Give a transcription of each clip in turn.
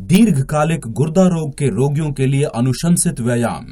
दीर्घकालिक गुर्दा रोग के रोगियों के लिए अनुशंसित व्यायाम।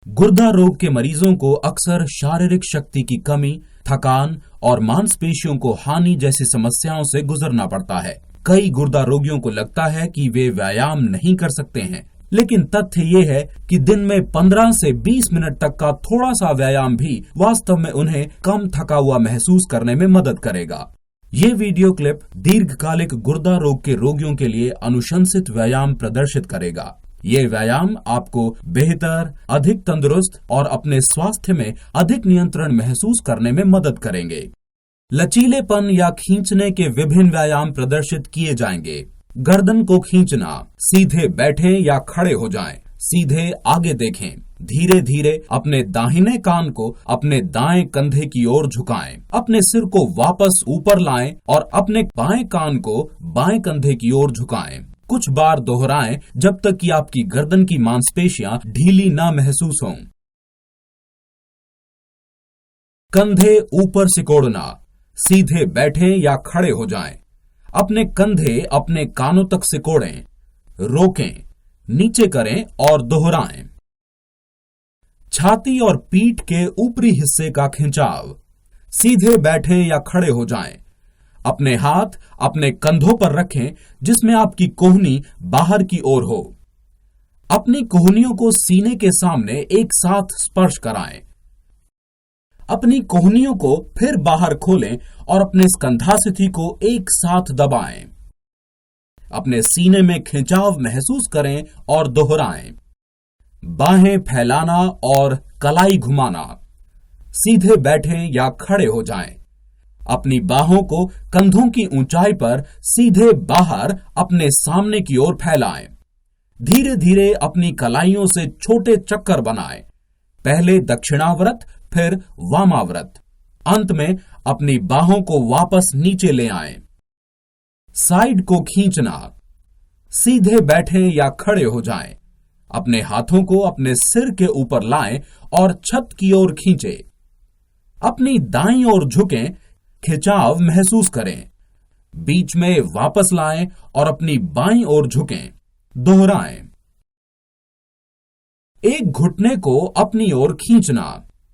गुर्दा रोग के मरीजों को अक्सर शारीरिक शक्ति की कमी, थकान और मांसपेशियों को हानि जैसी समस्याओं से गुजरना पड़ता है। कई गुर्दा रोगियों को लगता है कि वे व्यायाम नहीं कर सकते हैं, लेकिन तथ्य ये है कि दिन में 15 से 20 मिनट तक का थोड़ा सा व्यायाम भी वास्तव में उन्हें कम थका हुआ महसूस करने में मदद करेगा। ये वीडियो क्लिप दीर्घकालिक गुर्दा रोग के रोगियों के लिए अनुशंसित व्यायाम प्रदर्शित करेगा। ये व्यायाम आपको बेहतर, अधिक तंदुरुस्त और अपने स्वास्थ्य में अधिक नियंत्रण महसूस करने में मदद करेंगे। लचीलेपन या खींचने के विभिन्न व्यायाम प्रदर्शित किए जाएंगे। गर्दन को खींचना, सीधे बैठें या खड़े हो जाएं, सीधे आगे देखें, धीरे धीरे अपने दाहिने कान को अपने दाएं कंधे की ओर झुकाएं, अपने सिर को वापस ऊपर लाएं और अपने बाएं कान को बाएं कंधे की ओर झुकाएं। कुछ बार दोहराएं जब तक कि आपकी गर्दन की मांसपेशियां ढीली न महसूस हों। कंधे ऊपर सिकोड़ना, सीधे बैठें या खड़े हो जाएं, अपने कंधे अपने कानों तक सिकोड़ें, रोकें, नीचे करें और दोहराएं। छाती और पीठ के ऊपरी हिस्से का खिंचाव, सीधे बैठें या खड़े हो जाएं, अपने हाथ अपने कंधों पर रखें जिसमें आपकी कोहनी बाहर की ओर हो। अपनी कोहनियों को सीने के सामने एक साथ स्पर्श कराएं। अपनी कोहनियों को फिर बाहर खोलें और अपने स्कंधास्थि को एक साथ दबाएं। अपने सीने में खिंचाव महसूस करें और दोहराएं। बाहें फैलाना और कलाई घुमाना, सीधे बैठें या खड़े हो जाएं। अपनी बाहों को कंधों की ऊंचाई पर सीधे बाहर अपने सामने की ओर फैलाएं। धीरे धीरे अपनी कलाइयों से छोटे चक्कर बनाएं, पहले दक्षिणावर्त फिर वामावर्त। अंत में अपनी बाहों को वापस नीचे ले आएं। साइड को खींचना, सीधे बैठें या खड़े हो जाएं। अपने हाथों को अपने सिर के ऊपर लाएं और छत की ओर खींचें। अपनी दाईं ओर झुकें, खिंचाव महसूस करें। बीच में वापस लाएं और अपनी बाईं ओर झुकें, दोहराएं। एक घुटने को अपनी ओर खींचना,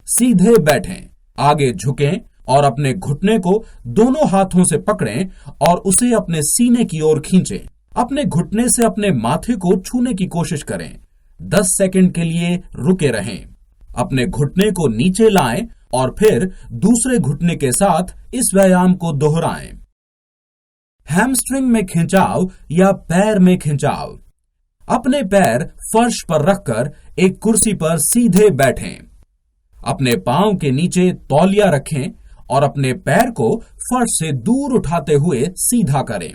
सीधे बैठें, आगे झुकें और अपने घुटने को दोनों हाथों से पकड़ें और उसे अपने सीने की ओर खींचें। अपने घुटने से अपने माथे को छूने की कोशिश करें। 10 सेकंड के लिए रुके रहें। अपने घुटने को नीचे लाएं और फिर दूसरे घुटने के साथ इस व्यायाम को दोहराएं। हैमस्ट्रिंग में खिंचाव या पैर में खिंचाव, अपने पैर फर्श पर रखकर एक कुर्सी पर सीधे बैठें। अपने पांव के नीचे तौलिया रखें और अपने पैर को फर्श से दूर उठाते हुए सीधा करें।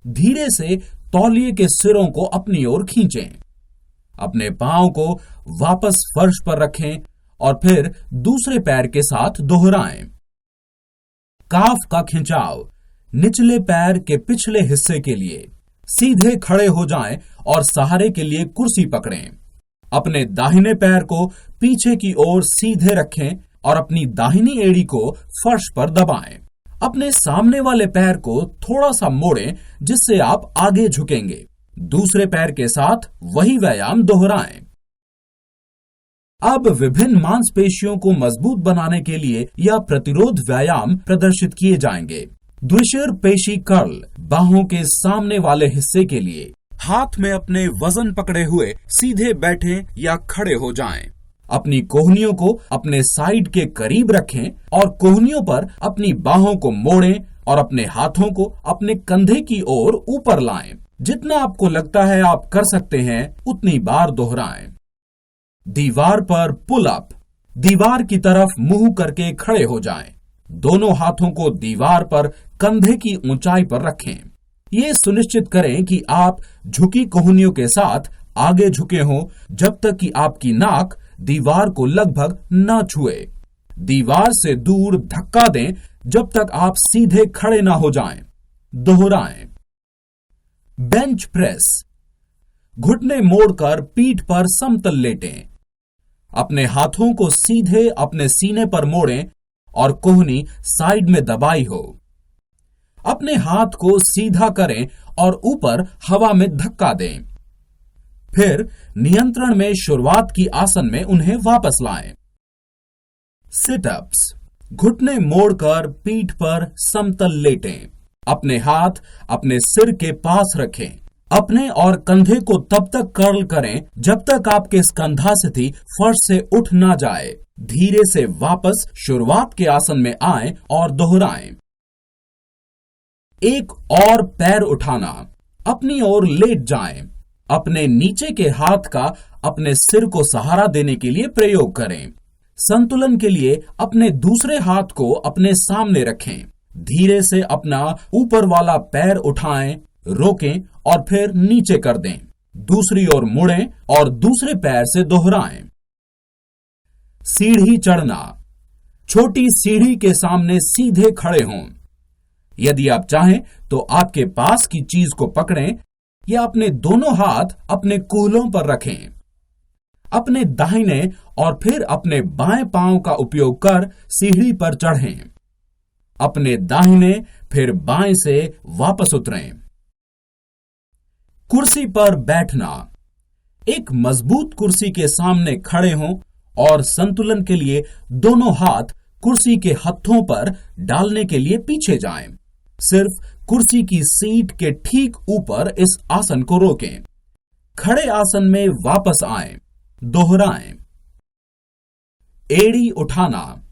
धीरे से तौलिए के सिरों को अपनी ओर खींचें। अपने पांव को वापस फर्श पर रखें और फिर दूसरे पैर के साथ दोहराएं। काफ का खिंचाव, निचले पैर के पिछले हिस्से के लिए, सीधे खड़े हो जाएं और सहारे के लिए कुर्सी पकड़ें। अपने दाहिने पैर को पीछे की ओर सीधे रखें और अपनी दाहिनी एड़ी को फर्श पर दबाएं। अपने सामने वाले पैर को थोड़ा सा मोड़ें जिससे आप आगे झुकेंगे। दूसरे पैर के साथ वही व्यायाम दोहराएं। अब विभिन्न मांसपेशियों को मजबूत बनाने के लिए यह प्रतिरोध व्यायाम प्रदर्शित किए जाएंगे। द्विशिर पेशी कर्ल, बाहों के सामने वाले हिस्से के लिए, हाथ में अपने वजन पकड़े हुए सीधे बैठें या खड़े हो जाएं। अपनी कोहनियों को अपने साइड के करीब रखें और कोहनियों पर अपनी बाहों को मोड़ें और अपने हाथों को अपने कंधे की ओर ऊपर लाएं। जितना आपको लगता है आप कर सकते हैं उतनी बार दोहराएं। दीवार पर पुल अप, दीवार की तरफ मुंह करके खड़े हो जाएं। दोनों हाथों को दीवार पर कंधे की ऊंचाई पर रखें। ये सुनिश्चित करें कि आप झुकी कोहनियों के साथ आगे झुके हों जब तक कि आपकी नाक दीवार को लगभग न छुए। दीवार से दूर धक्का दें जब तक आप सीधे खड़े ना हो जाएं। दोहराएं। बेंच प्रेस, घुटने मोड़कर पीठ पर समतल लेटें। अपने हाथों को सीधे अपने सीने पर मोड़ें और कोहनी साइड में दबाई हो। अपने हाथ को सीधा करें और ऊपर हवा में धक्का दें। फिर नियंत्रण में शुरुआत की आसन में उन्हें वापस लाएं। सिटअप्स। घुटने मोड़कर पीठ पर समतल लेटें। अपने हाथ अपने सिर के पास रखें। अपने और कंधे को तब तक कर्ल करें जब तक आपके स्कंधास्थि फर्श से उठ ना जाए। धीरे से वापस शुरुआत के आसन में आएं और दोहराएं। एक और पैर उठाना। अपनी ओर लेट जाएं। अपने नीचे के हाथ का अपने सिर को सहारा देने के लिए प्रयोग करें। संतुलन के लिए अपने दूसरे हाथ को अपने सामने रखें। धीरे से अपना ऊपर वाला पैर उठाएं, रोकें और फिर नीचे कर दें। दूसरी ओर मुड़ें और दूसरे पैर से दोहराएं। सीढ़ी चढ़ना। छोटी सीढ़ी के सामने सीधे खड़े हों। यदि आप चाहें तो आपके पास की चीज को पकड़ें या अपने दोनों हाथ अपने कूल्हों पर रखें। अपने दाहिने और फिर अपने बाएं पांव का उपयोग कर सीढ़ी पर चढ़ें। अपने दाहिने फिर बाएं से वापस उतरें। कुर्सी पर बैठना। एक मजबूत कुर्सी के सामने खड़े हों और संतुलन के लिए दोनों हाथ कुर्सी के हत्थों पर डालने के लिए पीछे जाएं। सिर्फ कुर्सी की सीट के ठीक ऊपर इस आसन को रोकें। खड़े आसन में वापस आएं। दोहराएं। एड़ी उठाना।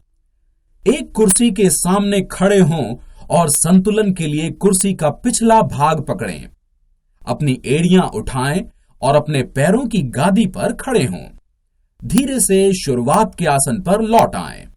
एक कुर्सी के सामने खड़े हों और संतुलन के लिए कुर्सी का पिछला भाग पकड़ें। अपनी एड़ियां उठाएं और अपने पैरों की गादी पर खड़े हों। धीरे से शुरुआत के आसन पर लौट आएं।